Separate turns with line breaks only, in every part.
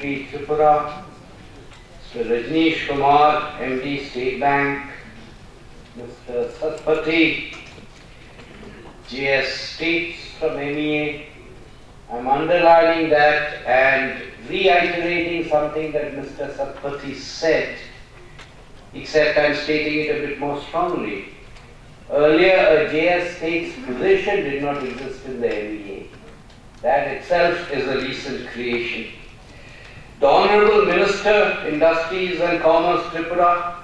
Ministry, Tripura, Mr. Rajneesh Kumar, MD, State Bank, Mr. Satpathy, GS States from MEA. I'm underlining that and reiterating something that Mr. Satpathy said, except I'm stating it a bit more strongly. Earlier, a JS States position did not exist in the MEA. That itself is a recent creation. The Honourable Minister, Industries and Commerce, Tripura,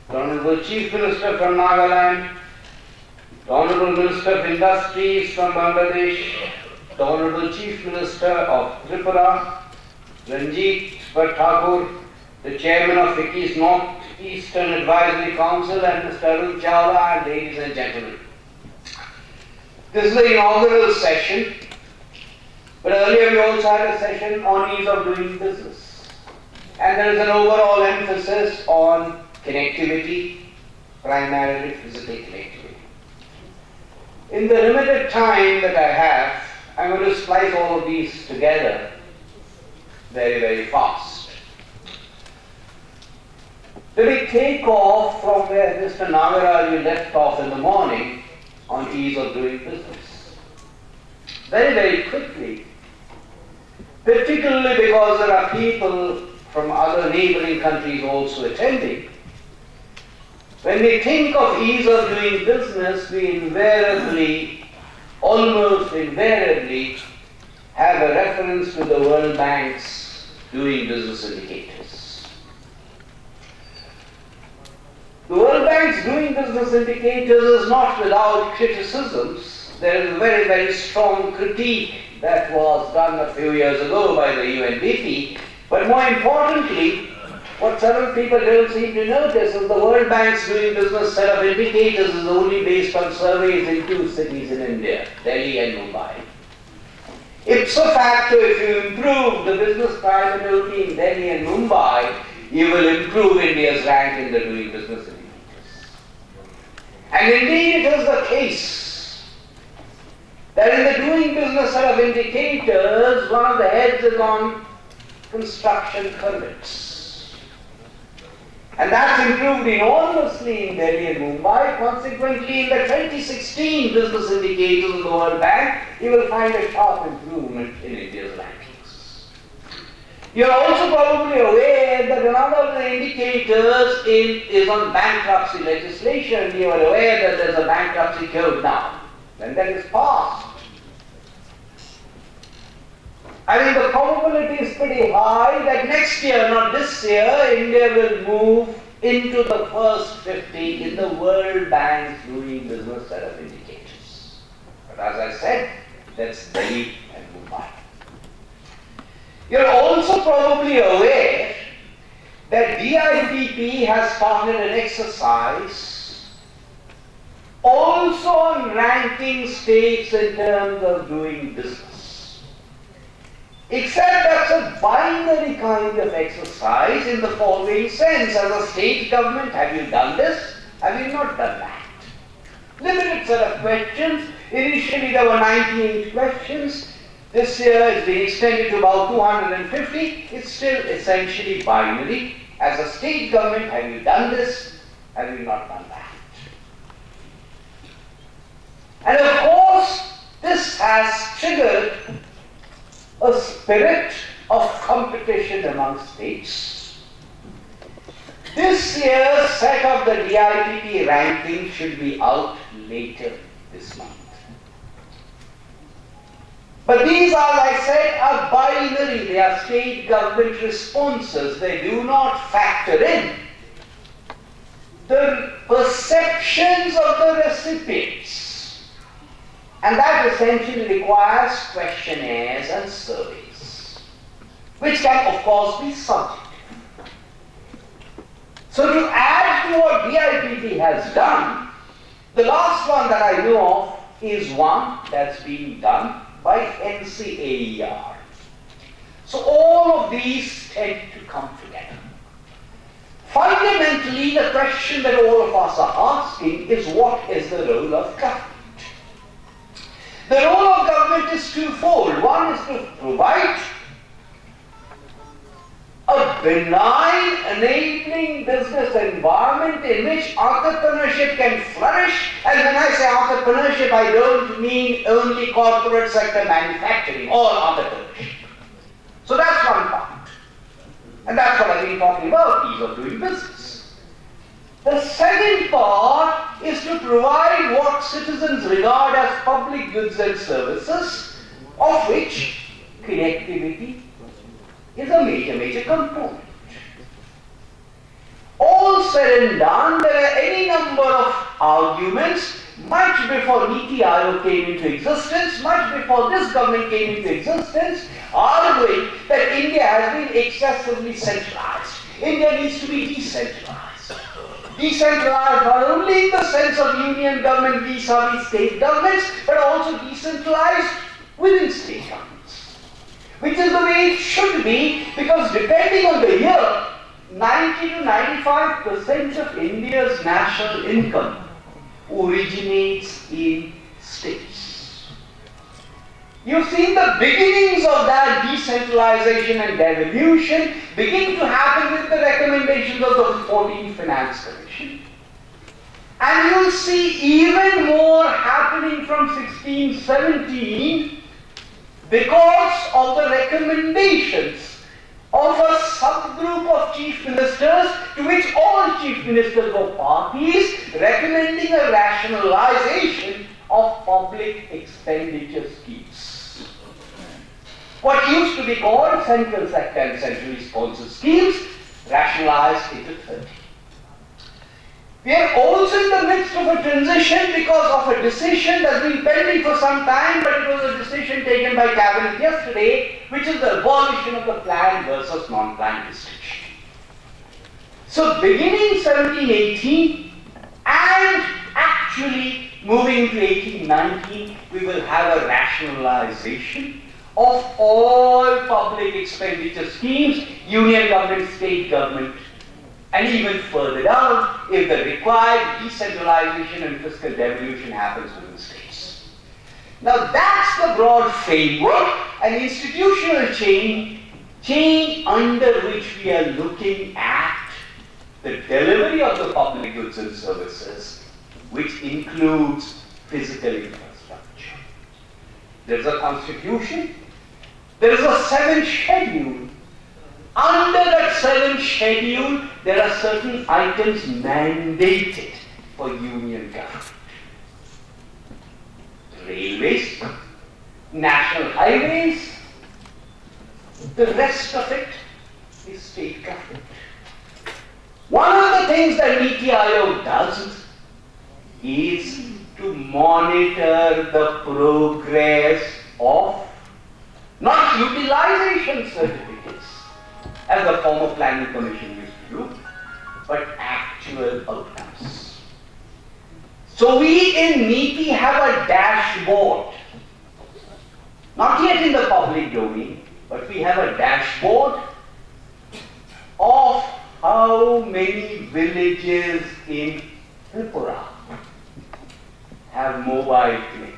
the Honourable Chief Minister from Nagaland, the Honourable Minister of Industries from Bangladesh, the Honourable Chief Minister of Tripura, Ranjit Thakur, the Chairman of Ficci's North-Eastern Advisory Council, and Mr. Arun Chawla, and ladies and gentlemen. This is the inaugural session, but earlier we also had a session on ease of doing business. And there is an overall emphasis on connectivity, primarily physical connectivity. In the limited time that I have, I'm going to splice all of these together very, very fast. Let me take off from where Mr. Nagaraj left off in the morning on ease of doing business. Very, very quickly, particularly because there are people from other neighboring countries also attending. When we think of ease of doing business, we invariably, almost invariably, have a reference to the World Bank's doing business indicators. The World Bank's doing business indicators is not without criticisms. There is a very, very strong critique that was done a few years ago by the UNDP, but more importantly, what several people don't seem to notice is the World Bank's doing business set of indicators is only based on surveys in 2 cities in India, Delhi and Mumbai. Ipso facto, if you improve the business climate only in Delhi and Mumbai, you will improve India's rank in the doing business indicators. And indeed it is the case that in the doing business set of indicators, one of the heads is on construction permits. And that's improved enormously in Delhi and Mumbai. Consequently, in the 2016 business indicators of the World Bank, you will find a sharp improvement in India's rankings. You are also probably aware that another of the indicators is on bankruptcy legislation. You are aware that there is a bankruptcy code now. When that is passed, I think the probability is pretty high that next year, not this year, India will move into the first 50 in the World Bank's doing business set of indicators. But as I said, that's Delhi and Mumbai. You're also probably aware that DIPP has started an exercise also on ranking states in terms of doing business. Except that's a binary kind of exercise in the following sense. As a state government, have you done this? Have you not done that? Limited set of questions. Initially there were 98 questions. This year it's been extended to about 250. It's still essentially binary. As a state government, have you done this? Have you not done that? And of course, this has triggered a spirit of competition among states. This year's set of the DIPP ranking should be out later this month. But these, as I said, are binary. They are state government responses. They do not factor in the perceptions of the recipients. And that essentially requires questionnaires and surveys, which can, of course, be subjective. So to add to what DIPP has done, the last one that I know of is one that's being done by NCAER. So all of these tend to come together. Fundamentally, the question that all of us are asking is, what is the role of government? The role of government is twofold. One is to provide benign, enabling business environment in which entrepreneurship can flourish. And when I say entrepreneurship, I don't mean only corporate sector manufacturing, all entrepreneurship. So that's one part. And that's what I've been talking about, ease of doing business. The second part is to provide what citizens regard as public goods and services, of which connectivity is a major component. All said and done, there are any number of arguments, much before NITI Aayog came into existence, much before this government came into existence, arguing that India has been excessively centralized. India needs to be decentralized. Decentralized not only in the sense of union government vis-a-vis state governments, but also decentralized within state governments. Which is the way it should be, because depending on the year, 90 to 95% of India's national income originates in states. You've seen the beginnings of that decentralization and devolution begin to happen with the recommendations of the 14th Finance Commission. And you'll see even more happening from 1617 because of the recommendations of a subgroup of chief ministers, to which all chief ministers were parties, recommending a rationalization of public expenditure schemes. What used to be called central sector and centrally sponsored schemes, rationalized into 30. We are also in the midst of a transition because of a decision that's been pending for some time, but it was a decision taken by Cabinet yesterday, which is the abolition of the planned versus non-planned distinction. So beginning 1718 and actually moving to 1819, we will have a rationalization of all public expenditure schemes, union government, state government, and even further down, if the required decentralization and fiscal devolution happens within states. Now that's the broad framework, an institutional change under which we are looking at the delivery of the public goods and services, which includes physical infrastructure. There's a constitution, there is a 7th schedule. Under that 7th schedule, there are certain items mandated for union government. Railways, national highways, the rest of it is state government. One of the things that NITI Aayog does is to monitor the progress of not utilization certificates, as the former planning commission used to do, but actual outcomes. So we in NITI have a dashboard, not yet in the public domain, but we have a dashboard of how many villages in Tripura have mobile connectivity.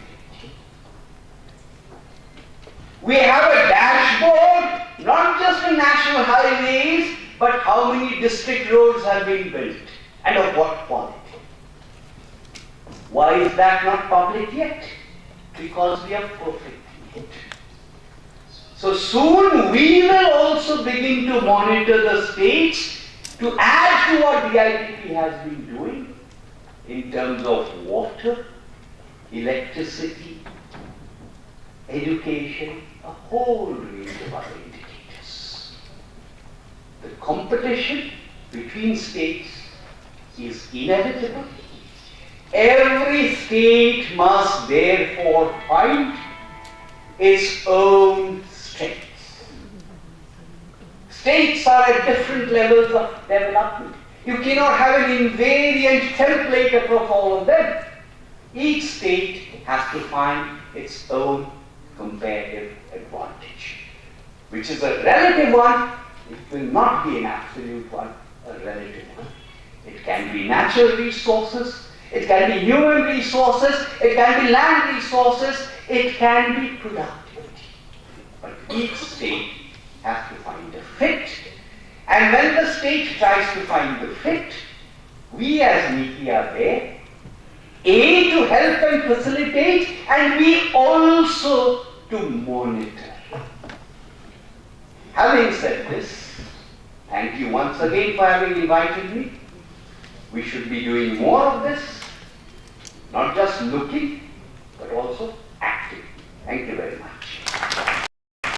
We have a dashboard, not just in national highways, but how many district roads have been built and of what quality. Why is that not public yet? Because we are perfect yet. So soon we will also begin to monitor the states to add to what the ITP has been doing in terms of water, electricity, education, a whole range of other indicators. The competition between states is inevitable. Every state must therefore find its own strengths. States are at different levels of development. You cannot have an invariant template across all of them. Each state has to find its own comparative advantage, which is a relative one. It will not be an absolute one, a relative one. It can be natural resources, it can be human resources, it can be land resources, it can be productivity. But each state has to find a fit, and state tries to find the fit, we as NITI are there, A, to help and facilitate, and B, also to monitor. Having said this, thank you once again for having invited me. We should be doing more of this, not just looking,